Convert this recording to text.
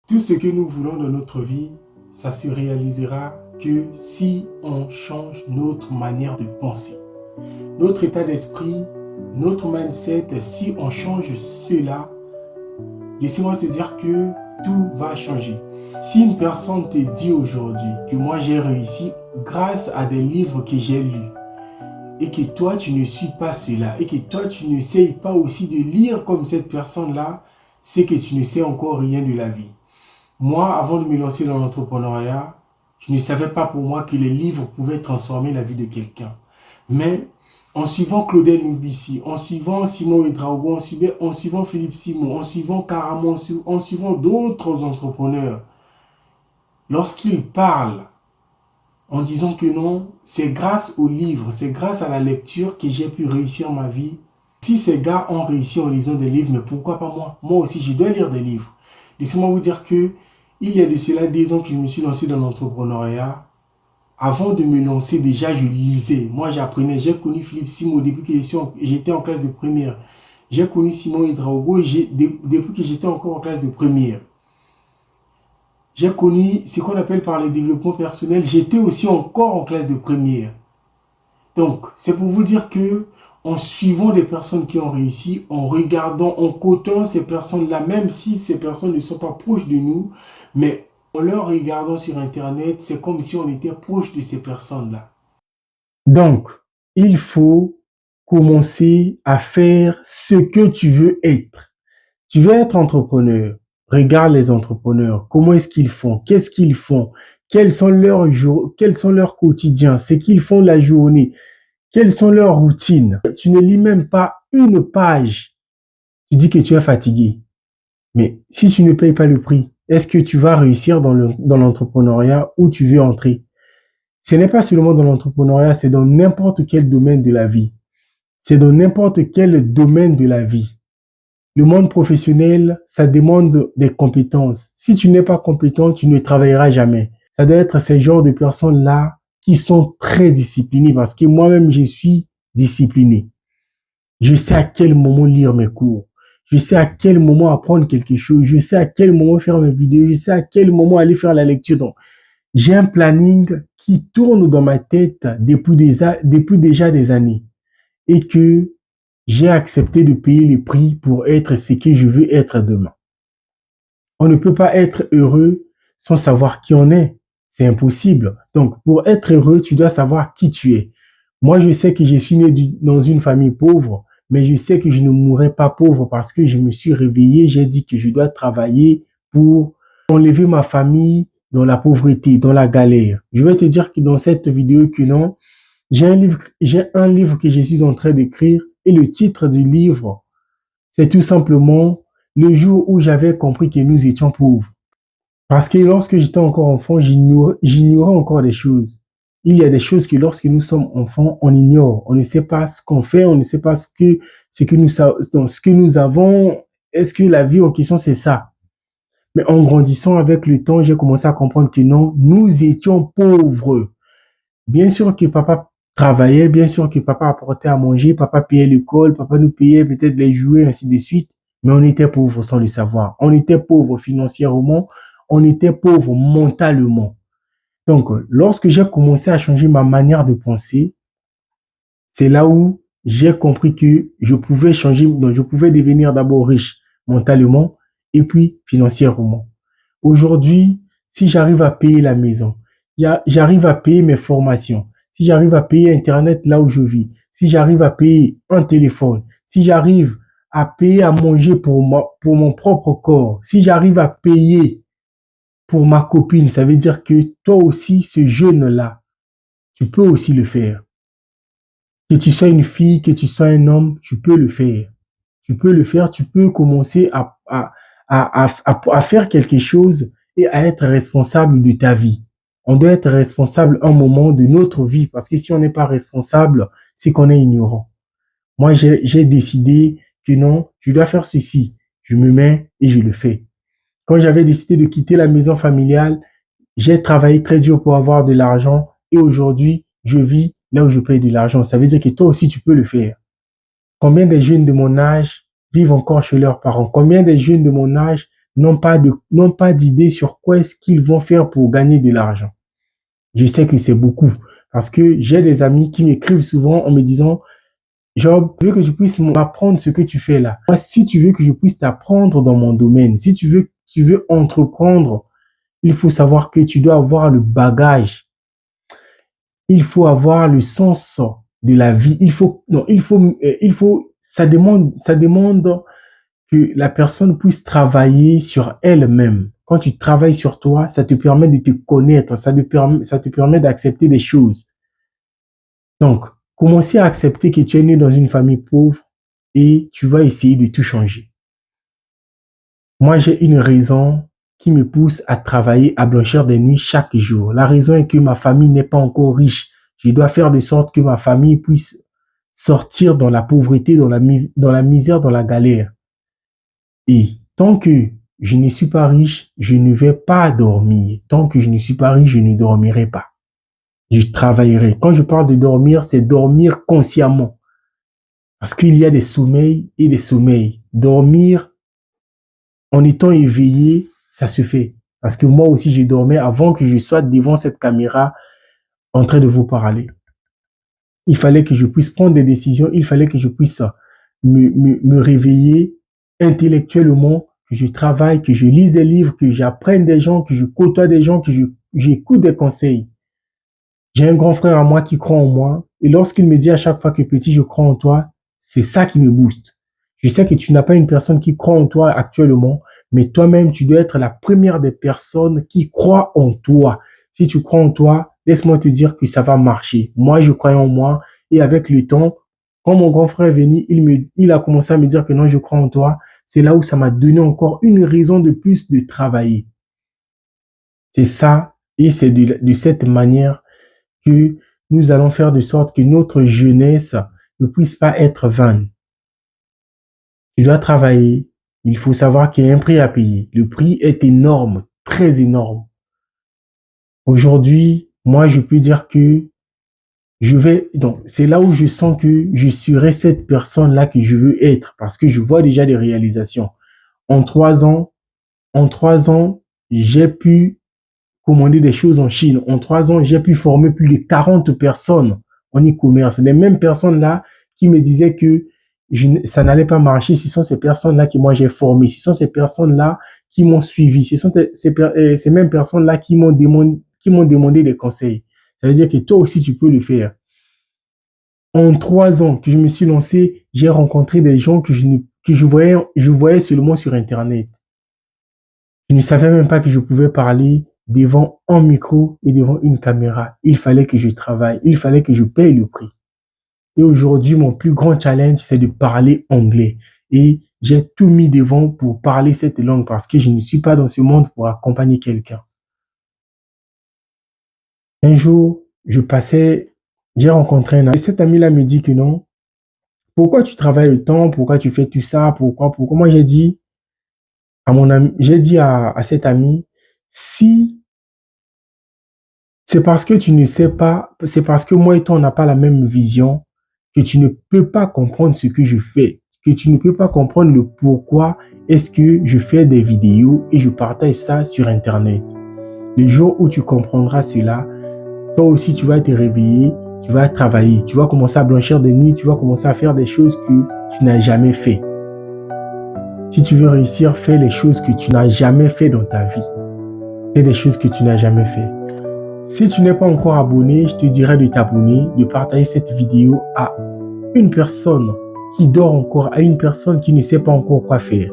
Tout ce que nous voulons dans notre vie, ça se réalisera que si on change notre manière de penser. Notre état d'esprit, notre mindset, si on change cela, laissez-moi te dire que tout va changer. Si une personne te dit aujourd'hui que moi j'ai réussi grâce à des livres que j'ai lus, et que toi tu ne suis pas cela, et que toi tu n'essayes pas aussi de lire comme cette personne-là, c'est que tu ne sais encore rien de la vie. Moi, avant de me lancer dans l'entrepreneuriat, je ne savais pas pour moi que les livres pouvaient transformer la vie de quelqu'un. Mais en suivant Claudel Mubissi, en suivant Simon Ouedraogo, en suivant Philippe Simon, en suivant Caramon, en suivant d'autres entrepreneurs, lorsqu'ils parlent en disant que non, c'est grâce aux livres, c'est grâce à la lecture que j'ai pu réussir ma vie. Si ces gars ont réussi en lisant des livres, mais pourquoi pas moi? Moi aussi, je dois lire des livres. Laissez-moi vous dire que il y a de cela 10 ans que je me suis lancé dans l'entrepreneuriat. Avant de me lancer, déjà, je lisais. Moi, j'apprenais. J'ai connu Philippe Simon depuis que j'étais en classe de première. J'ai connu Simon Hydraogo depuis que j'étais encore en classe de première. J'ai connu ce qu'on appelle par le développement personnel. J'étais aussi encore en classe de première. Donc, c'est pour vous dire que en suivant des personnes qui ont réussi, en regardant, en côtoyant ces personnes-là, même si ces personnes ne sont pas proches de nous, mais en leur regardant sur Internet, c'est comme si on était proche de ces personnes-là. Donc, il faut commencer à faire ce que tu veux être. Tu veux être entrepreneur. Regarde les entrepreneurs. Comment est-ce qu'ils font? Qu'est-ce qu'ils font? Quels sont leurs jours? Quels sont leurs quotidiens? C'est qu'ils font la journée. Quelles sont leurs routines? Tu ne lis même pas une page. Tu dis que tu es fatigué. Mais si tu ne payes pas le prix, est-ce que tu vas réussir dans l'entrepreneuriat où tu veux entrer? Ce n'est pas seulement dans l'entrepreneuriat, c'est dans n'importe quel domaine de la vie. C'est dans n'importe quel domaine de la vie. Le monde professionnel, ça demande des compétences. Si tu n'es pas compétent, tu ne travailleras jamais. Ça doit être ces genres de personnes-là qui sont très disciplinées parce que moi-même, je suis discipliné. Je sais à quel moment lire mes cours. Je sais à quel moment apprendre quelque chose. Je sais à quel moment faire mes vidéos. Je sais à quel moment aller faire la lecture. Donc, j'ai un planning qui tourne dans ma tête depuis déjà des années et que j'ai accepté de payer le prix pour être ce que je veux être demain. On ne peut pas être heureux sans savoir qui on est. C'est impossible. Donc, pour être heureux, tu dois savoir qui tu es. Moi, je sais que je suis né dans une famille pauvre, mais je sais que je ne mourrai pas pauvre parce que je me suis réveillé, j'ai dit que je dois travailler pour enlever ma famille dans la pauvreté, dans la galère. Je vais te dire que dans cette vidéo que non, j'ai un livre que je suis en train d'écrire et le titre du livre, c'est tout simplement le jour où j'avais compris que nous étions pauvres. Parce que lorsque j'étais encore enfant, j'ignorais encore des choses. Il y a des choses que lorsque nous sommes enfants, on ignore. On ne sait pas ce qu'on fait, on ne sait pas ce que nous avons. Est-ce que la vie en question, c'est ça? Mais en grandissant avec le temps, j'ai commencé à comprendre que non, nous étions pauvres. Bien sûr que papa travaillait, bien sûr que papa apportait à manger, papa payait l'école, papa nous payait peut-être les jouets, ainsi de suite. Mais on était pauvres sans le savoir. On était pauvres financièrement, on était pauvres mentalement. Donc, lorsque j'ai commencé à changer ma manière de penser, c'est là où j'ai compris que je pouvais changer, donc je pouvais devenir d'abord riche mentalement et puis financièrement. Aujourd'hui, si j'arrive à payer la maison, j'arrive à payer mes formations, si j'arrive à payer Internet là où je vis, si j'arrive à payer un téléphone, si j'arrive à payer à manger pour mon propre corps, si j'arrive à payer pour ma copine, ça veut dire que toi aussi, ce jeune-là, tu peux aussi le faire. Que tu sois une fille, que tu sois un homme, tu peux le faire. Tu peux le faire, tu peux commencer à faire quelque chose et à être responsable de ta vie. On doit être responsable un moment de notre vie parce que si on n'est pas responsable, c'est qu'on est ignorant. Moi, j'ai décidé que non, je dois faire ceci. Je me mets et je le fais. Quand j'avais décidé de quitter la maison familiale, j'ai travaillé très dur pour avoir de l'argent et aujourd'hui, je vis là où je paye de l'argent. Ça veut dire que toi aussi, tu peux le faire. Combien de jeunes de mon âge vivent encore chez leurs parents? Combien de jeunes de mon âge n'ont pas d'idée sur quoi est-ce qu'ils vont faire pour gagner de l'argent. Je sais que c'est beaucoup parce que j'ai des amis qui m'écrivent souvent en me disant, Job, je veux que tu puisses m'apprendre ce que tu fais là. Moi, si tu veux que je puisse t'apprendre dans mon domaine, si tu veux entreprendre, il faut savoir que tu dois avoir le bagage. Il faut avoir le sens de la vie. Ça demande que la personne puisse travailler sur elle-même. Quand tu travailles sur toi, ça te permet de te connaître, ça te permet d'accepter des choses. Donc, commencer à accepter que tu es né dans une famille pauvre et tu vas essayer de tout changer. Moi, j'ai une raison qui me pousse à travailler, à blanchir des nuits chaque jour. La raison est que ma famille n'est pas encore riche. Je dois faire de sorte que ma famille puisse sortir dans la pauvreté, dans la misère, dans la galère. Et tant que je ne suis pas riche, je ne vais pas dormir. Tant que je ne suis pas riche, je ne dormirai pas. Je travaillerai. Quand je parle de dormir, c'est dormir consciemment. Parce qu'il y a des sommeils et des sommeils. Dormir en étant éveillé, ça se fait. Parce que moi aussi, je dormais avant que je sois devant cette caméra en train de vous parler. Il fallait que je puisse prendre des décisions. Il fallait que je puisse me réveiller intellectuellement, que je travaille, que je lise des livres, que j'apprenne des gens, que je côtoie des gens, que j'écoute des conseils. J'ai un grand frère à moi qui croit en moi. Et lorsqu'il me dit à chaque fois que petit, je crois en toi, c'est ça qui me booste. Je sais que tu n'as pas une personne qui croit en toi actuellement, mais toi-même, tu dois être la première des personnes qui croient en toi. Si tu crois en toi, laisse-moi te dire que ça va marcher. Moi, je croyais en moi et avec le temps, quand mon grand frère est venu, il a commencé à me dire que non, je crois en toi. C'est là où ça m'a donné encore une raison de plus de travailler. C'est ça et c'est de cette manière que nous allons faire de sorte que notre jeunesse ne puisse pas être vaine. Tu dois travailler. Il faut savoir qu'il y a un prix à payer. Le prix est énorme, très énorme. Aujourd'hui, moi, je peux dire que donc, c'est là où je sens que je serai cette personne-là que je veux être parce que je vois déjà des réalisations. En 3 ans, j'ai pu commander des choses en Chine. En 3 ans, j'ai pu former plus de 40 personnes en e-commerce. Les mêmes personnes-là qui me disaient que ça n'allait pas marcher, ce sont ces personnes-là que moi j'ai formées. Ce sont ces personnes-là qui m'ont suivi. Ce sont ces mêmes personnes-là qui m'ont demandé des conseils. Ça veut dire que toi aussi, tu peux le faire. En 3 ans que je me suis lancé, j'ai rencontré des gens que je voyais seulement sur Internet. Je ne savais même pas que je pouvais parler devant un micro et devant une caméra. Il fallait que je travaille, il fallait que je paye le prix. Et aujourd'hui, mon plus grand challenge, c'est de parler anglais. Et j'ai tout mis devant pour parler cette langue parce que je ne suis pas dans ce monde pour accompagner quelqu'un. Un jour, j'ai rencontré un ami. Et cet ami-là me dit que non. Pourquoi tu travailles autant? Pourquoi tu fais tout ça? Pourquoi? Moi, j'ai dit à cet ami, si c'est parce que tu ne sais pas, c'est parce que moi et toi, on n'a pas la même vision, que tu ne peux pas comprendre ce que je fais, que tu ne peux pas comprendre le pourquoi est-ce que je fais des vidéos et je partage ça sur Internet. Le jour où tu comprendras cela, toi aussi, tu vas te réveiller, tu vas travailler, tu vas commencer à blanchir des nuits, tu vas commencer à faire des choses que tu n'as jamais fait. Si tu veux réussir, fais les choses que tu n'as jamais fait dans ta vie. Fais des choses que tu n'as jamais fait. Si tu n'es pas encore abonné, je te dirais de t'abonner, de partager cette vidéo à une personne qui dort encore, à une personne qui ne sait pas encore quoi faire.